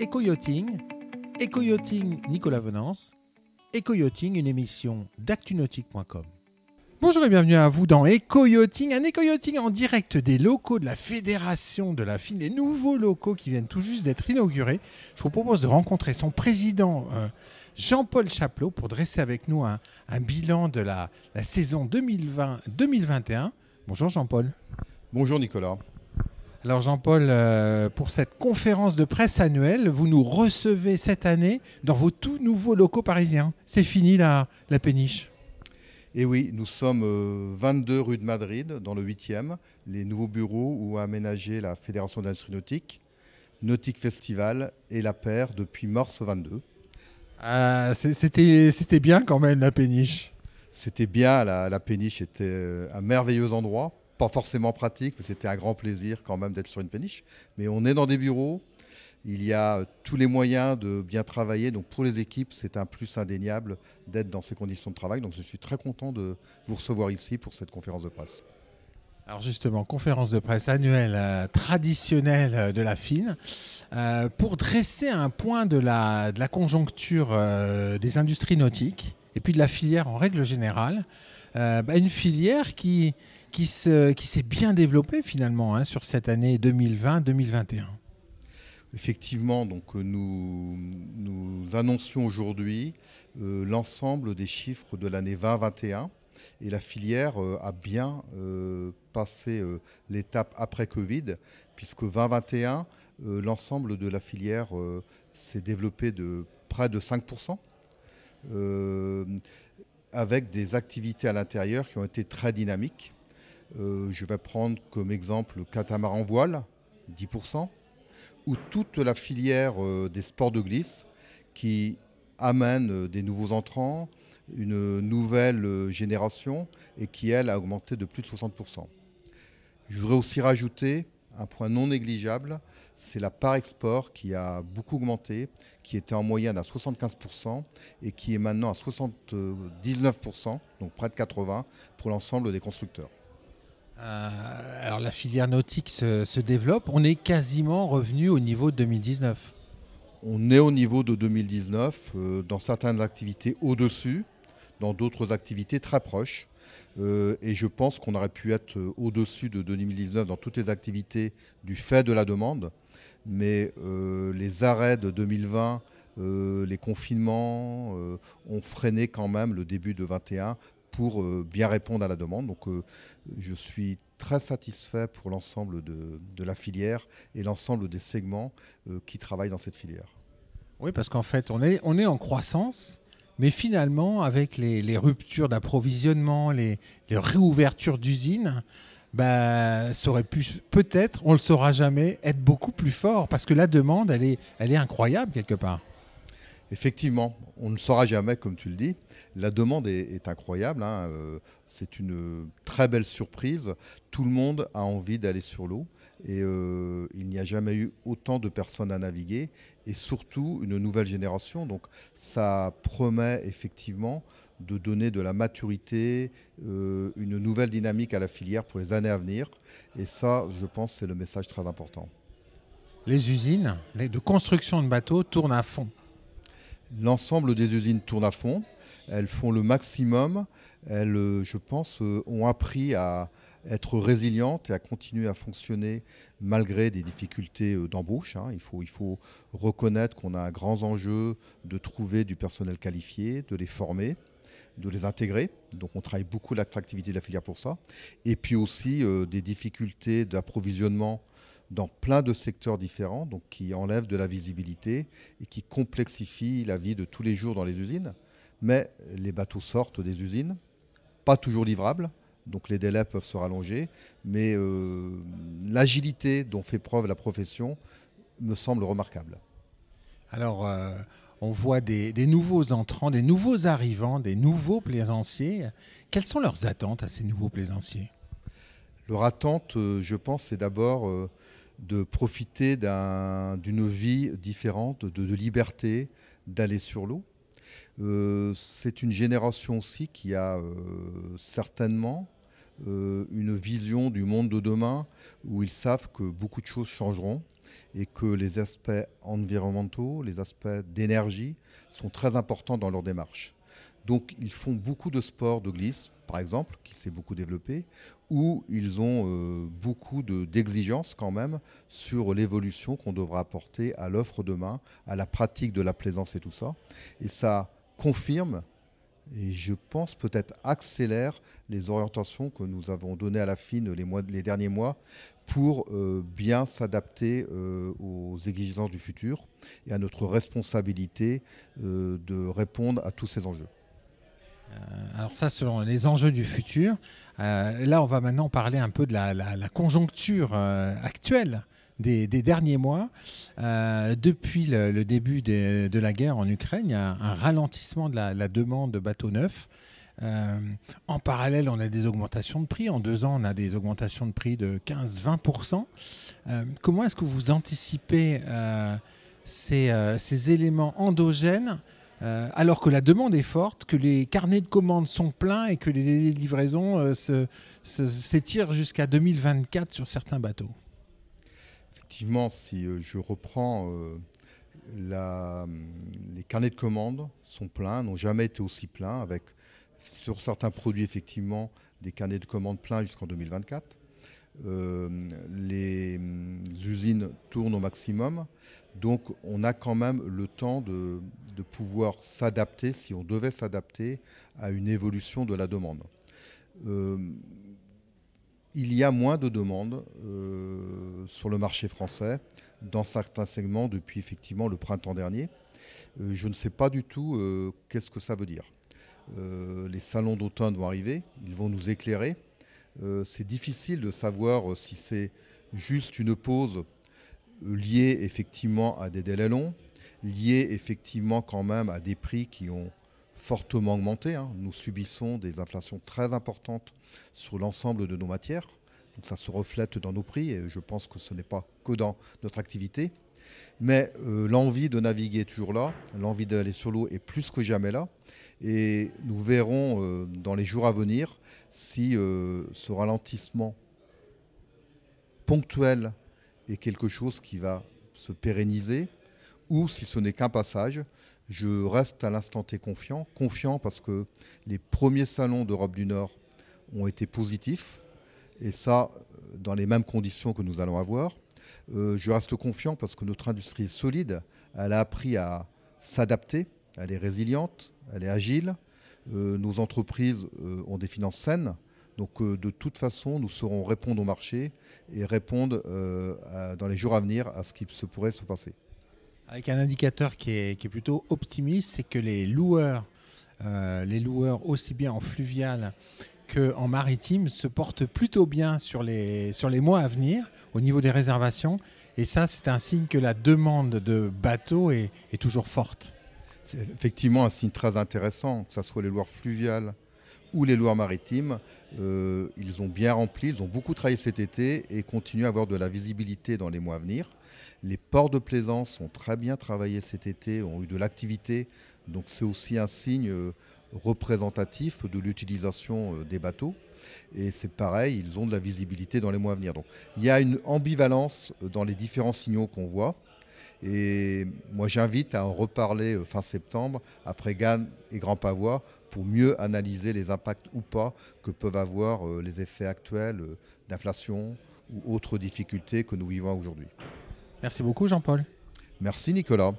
Éco-yachting, Éco-yachting Nicolas Venance, Éco-yachting, une émission d'actunautique.com. Bonjour et bienvenue à vous dans Éco-yachting, un Éco-yachting en direct des locaux de la Fédération de la FIN, les nouveaux locaux qui viennent tout juste d'être inaugurés. Je vous propose de rencontrer son président Jean-Paul Chapelot pour dresser avec nous un bilan de la saison 2020-2021. Bonjour Jean-Paul. Bonjour Nicolas. Alors Jean-Paul, pour cette conférence de presse annuelle, vous nous recevez cette année dans vos tout nouveaux locaux parisiens. C'est fini la péniche. Et oui, nous sommes 22 rue de Madrid, dans le 8e, les nouveaux bureaux où a aménagé la Fédération d'industrie nautique, Nautique Festival et la Paire depuis mars 22. C'était bien quand même la péniche. C'était bien, la péniche était un merveilleux endroit. Pas forcément pratique, mais c'était un grand plaisir quand même d'être sur une péniche. Mais on est dans des bureaux, il y a tous les moyens de bien travailler. Donc pour les équipes, c'est un plus indéniable d'être dans ces conditions de travail. Donc je suis très content de vous recevoir ici pour cette conférence de presse. Alors justement, conférence de presse annuelle traditionnelle de la FIN, pour dresser un point de la conjoncture des industries nautiques et puis de la filière en règle générale. Une filière qui s'est bien développée finalement sur cette année 2020-2021. Effectivement, donc nous annoncions aujourd'hui l'ensemble des chiffres de l'année 2021 et la filière a bien passé l'étape après Covid, puisque 2021, l'ensemble de la filière s'est développé de près de 5%. Avec des activités à l'intérieur qui ont été très dynamiques. Je vais prendre comme exemple le catamaran voile, 10%, ou toute la filière des sports de glisse qui amène des nouveaux entrants, une nouvelle génération et qui, elle, a augmenté de plus de 60%. Je voudrais aussi rajouter un point non négligeable, c'est la part export qui a beaucoup augmenté, qui était en moyenne à 75% et qui est maintenant à 79%, donc près de 80% pour l'ensemble des constructeurs. Alors la filière nautique se développe, on est quasiment revenu au niveau de 2019. On est au niveau de 2019, dans certaines activités au-dessus, dans d'autres activités très proches. Et je pense qu'on aurait pu être au-dessus de 2019 dans toutes les activités du fait de la demande. Mais les arrêts de 2020, les confinements ont freiné quand même le début de 2021 pour bien répondre à la demande. Donc je suis très satisfait pour l'ensemble de la filière et l'ensemble des segments qui travaillent dans cette filière. Oui, parce qu'en fait, on est en croissance. Mais finalement, avec les ruptures d'approvisionnement, les réouvertures d'usines, ça aurait pu peut-être, on ne le saura jamais, être beaucoup plus fort parce que la demande, elle est incroyable quelque part. Effectivement, on ne saura jamais, comme tu le dis. La demande est incroyable. C'est une très belle surprise. Tout le monde a envie d'aller sur l'eau. Et il n'y a jamais eu autant de personnes à naviguer. Et surtout, une nouvelle génération. Donc, ça promet effectivement de donner de la maturité, une nouvelle dynamique à la filière pour les années à venir. Et ça, je pense, c'est le message très important. Les usines de construction de bateaux tournent à fond. L'ensemble des usines tournent à fond. Elles font le maximum. Elles, je pense, ont appris à être résilientes et à continuer à fonctionner malgré des difficultés d'embauche. Il faut reconnaître qu'on a un grand enjeu de trouver du personnel qualifié, de les former, de les intégrer. Donc on travaille beaucoup l'attractivité de la filière pour ça. Et puis aussi des difficultés d'approvisionnement dans plein de secteurs différents, donc qui enlèvent de la visibilité et qui complexifient la vie de tous les jours dans les usines. Mais les bateaux sortent des usines, pas toujours livrables, donc les délais peuvent se rallonger, mais l'agilité dont fait preuve la profession me semble remarquable. Alors, on voit des nouveaux entrants, des nouveaux arrivants, des nouveaux plaisanciers. Quelles sont leurs attentes à ces nouveaux plaisanciers ? Leur attente, je pense, c'est d'abord de profiter d'une vie différente, de liberté, d'aller sur l'eau. C'est une génération aussi qui a certainement une vision du monde de demain où ils savent que beaucoup de choses changeront et que les aspects environnementaux, les aspects d'énergie sont très importants dans leur démarche. Donc ils font beaucoup de sport de glisse, par exemple, qui s'est beaucoup développé, où ils ont beaucoup d'exigences quand même sur l'évolution qu'on devra apporter à l'offre demain, à la pratique de la plaisance et tout ça. Et ça confirme, et je pense peut-être accélère les orientations que nous avons données à la FIN les derniers mois pour bien s'adapter aux exigences du futur et à notre responsabilité de répondre à tous ces enjeux. Alors ça, selon les enjeux du futur, là on va maintenant parler un peu de la conjoncture actuelle des derniers mois. Depuis le début de la guerre en Ukraine, il y a un ralentissement de la demande de bateaux neufs. En parallèle, on a des augmentations de prix. En 2 ans, on a des augmentations de prix de 15-20%. Comment est-ce que vous anticipez ces éléments endogènes alors que la demande est forte, que les carnets de commandes sont pleins et que les délais de livraison s'étirent jusqu'à 2024 sur certains bateaux? Effectivement, si je reprends, les carnets de commandes sont pleins, n'ont jamais été aussi pleins, avec sur certains produits effectivement des carnets de commandes pleins jusqu'en 2024. Les usines tournent au maximum, donc on a quand même le temps de pouvoir s'adapter, si on devait s'adapter à une évolution de la demande. Il y a moins de demandes sur le marché français dans certains segments depuis effectivement le printemps dernier. Je ne sais pas du tout qu'est-ce que ça veut dire. Les salons d'automne vont arriver, ils vont nous éclairer. C'est difficile de savoir si c'est juste une pause liée effectivement à des délais longs, liée effectivement quand même à des prix qui ont fortement augmenté. Nous subissons des inflations très importantes sur l'ensemble de nos matières. Donc ça se reflète dans nos prix et je pense que ce n'est pas que dans notre activité. Mais l'envie de naviguer est toujours là, l'envie d'aller sur l'eau est plus que jamais là. Et nous verrons dans les jours à venir si ce ralentissement ponctuel est quelque chose qui va se pérenniser ou si ce n'est qu'un passage. Je reste à l'instant T confiant parce que les premiers salons d'Europe du Nord ont été positifs et ça dans les mêmes conditions que nous allons avoir. Je reste confiant parce que notre industrie est solide, elle a appris à s'adapter, elle est résiliente, elle est agile. Nos entreprises ont des finances saines, donc de toute façon nous saurons répondre au marché et répondre dans les jours à venir à ce qui se pourrait se passer. Avec un indicateur qui est plutôt optimiste, c'est que les loueurs aussi bien en fluvial qu'en maritime se portent plutôt bien sur les mois à venir au niveau des réservations. Et ça, c'est un signe que la demande de bateaux est toujours forte. C'est effectivement un signe très intéressant, que ce soit les loueurs fluviales ou les loueurs maritimes. Ils ont bien rempli, ils ont beaucoup travaillé cet été et continuent à avoir de la visibilité dans les mois à venir. Les ports de plaisance ont très bien travaillé cet été, ont eu de l'activité. Donc c'est aussi un signe représentatif de l'utilisation des bateaux. Et c'est pareil, ils ont de la visibilité dans les mois à venir. Donc il y a une ambivalence dans les différents signaux qu'on voit. Et moi j'invite à en reparler fin septembre, après Cannes et Grand Pavois, pour mieux analyser les impacts ou pas que peuvent avoir les effets actuels d'inflation ou autres difficultés que nous vivons aujourd'hui. Merci beaucoup Jean-Paul. Merci Nicolas.